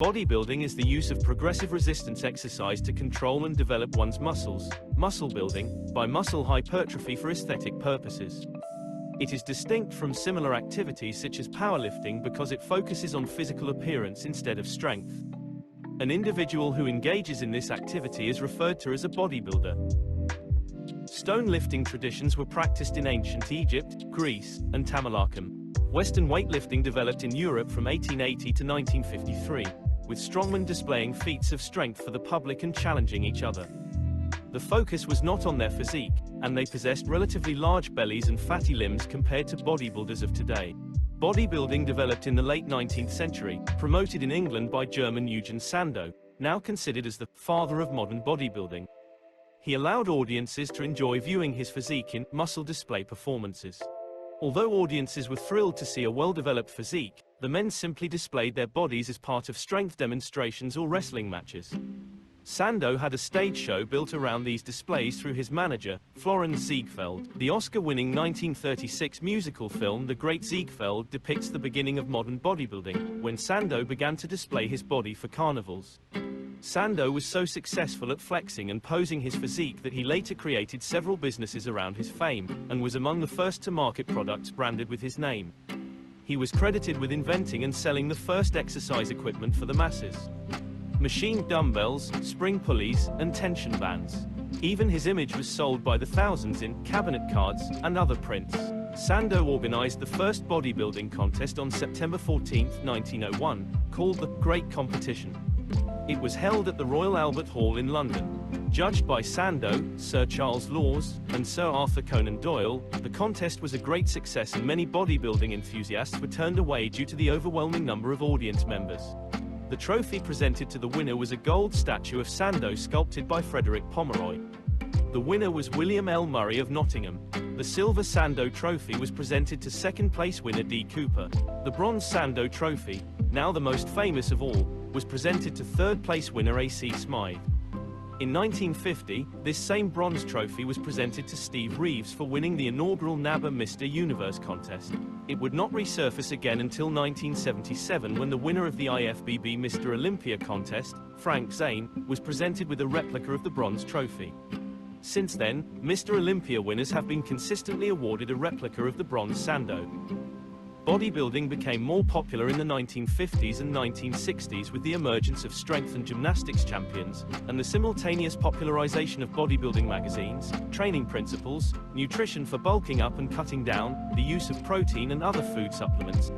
Bodybuilding is the use of progressive resistance exercise to control and develop one's muscles, muscle building, by muscle hypertrophy for aesthetic purposes. It is distinct from similar activities such as powerlifting because it focuses on physical appearance instead of strength. An individual who engages in this activity is referred to as a bodybuilder. Stone lifting traditions were practiced in ancient Egypt, Greece, and Tamalacum. Western weightlifting developed in Europe from 1880 to 1953, with strongmen displaying feats of strength for the public and challenging each other. The focus was not on their physique, and they possessed relatively large bellies and fatty limbs compared to bodybuilders of today. Bodybuilding developed in the late 19th century, promoted in England by German Eugene Sando, now considered as the father of modern bodybuilding. He allowed audiences to enjoy viewing his physique in muscle display performances. Although audiences were thrilled to see a well-developed physique, the men simply displayed their bodies as part of strength demonstrations or wrestling matches. Sando had a stage show built around these displays through his manager, Florenz Ziegfeld. The Oscar-winning 1936 musical film The Great Ziegfeld depicts the beginning of modern bodybuilding, when Sando began to display his body for carnivals. Sando was so successful at flexing and posing his physique that he later created several businesses around his fame, and was among the first to market products branded with his name. He was credited with inventing and selling the first exercise equipment for the masses: machined dumbbells, spring pulleys, and tension bands. Even his image was sold by the thousands in cabinet cards and other prints. Sando organized the first bodybuilding contest on September 14, 1901, called the Great Competition. It was held at the Royal Albert Hall in London. Judged by Sando, Sir Charles Laws, and Sir Arthur Conan Doyle, the contest was a great success and many bodybuilding enthusiasts were turned away due to the overwhelming number of audience members. The trophy presented to the winner was a gold statue of Sando sculpted by Frederick Pomeroy. The winner was William L. Murray of Nottingham. The silver Sando trophy was presented to second-place winner D. Cooper. The bronze Sando trophy, now the most famous of all, was presented to third-place winner A.C. Smythe. In 1950, this same bronze trophy was presented to Steve Reeves for winning the inaugural NABBA Mr. Universe contest. It would not resurface again until 1977 when the winner of the IFBB Mr. Olympia contest, Frank Zane, was presented with a replica of the bronze trophy. Since then, Mr. Olympia winners have been consistently awarded a replica of the bronze Sando. Bodybuilding became more popular in the 1950s and 1960s with the emergence of strength and gymnastics champions, and the simultaneous popularization of bodybuilding magazines, training principles, nutrition for bulking up and cutting down, the use of protein and other food supplements.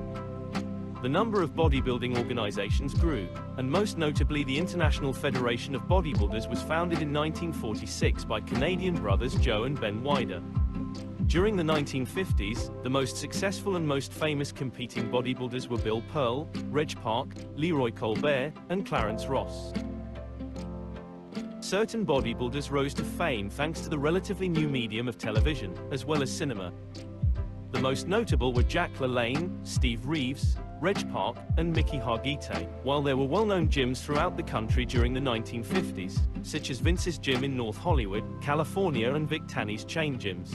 The number of bodybuilding organizations grew, and most notably the International Federation of Bodybuilders was founded in 1946 by Canadian brothers Joe and Ben Wider. During the 1950s, the most successful and most famous competing bodybuilders were Bill Pearl, Reg Park, Leroy Colbert, and Clarence Ross. Certain bodybuilders rose to fame thanks to the relatively new medium of television, as well as cinema. The most notable were Jack LaLanne, Steve Reeves, Reg Park, and Mickey Hargitay, while there were well-known gyms throughout the country during the 1950s, such as Vince's Gym in North Hollywood, California, and Vic Tanny's chain gyms.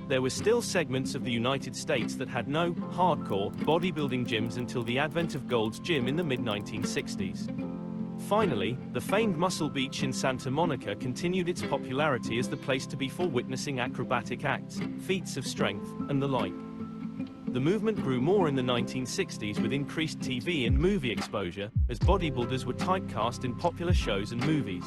There were still segments of the United States that had no hardcore bodybuilding gyms until the advent of Gold's Gym in the mid-1960s. Finally, the famed Muscle Beach in Santa Monica continued its popularity as the place to be for witnessing acrobatic acts, feats of strength, and the like. The movement grew more in the 1960s with increased TV and movie exposure, as bodybuilders were typecast in popular shows and movies.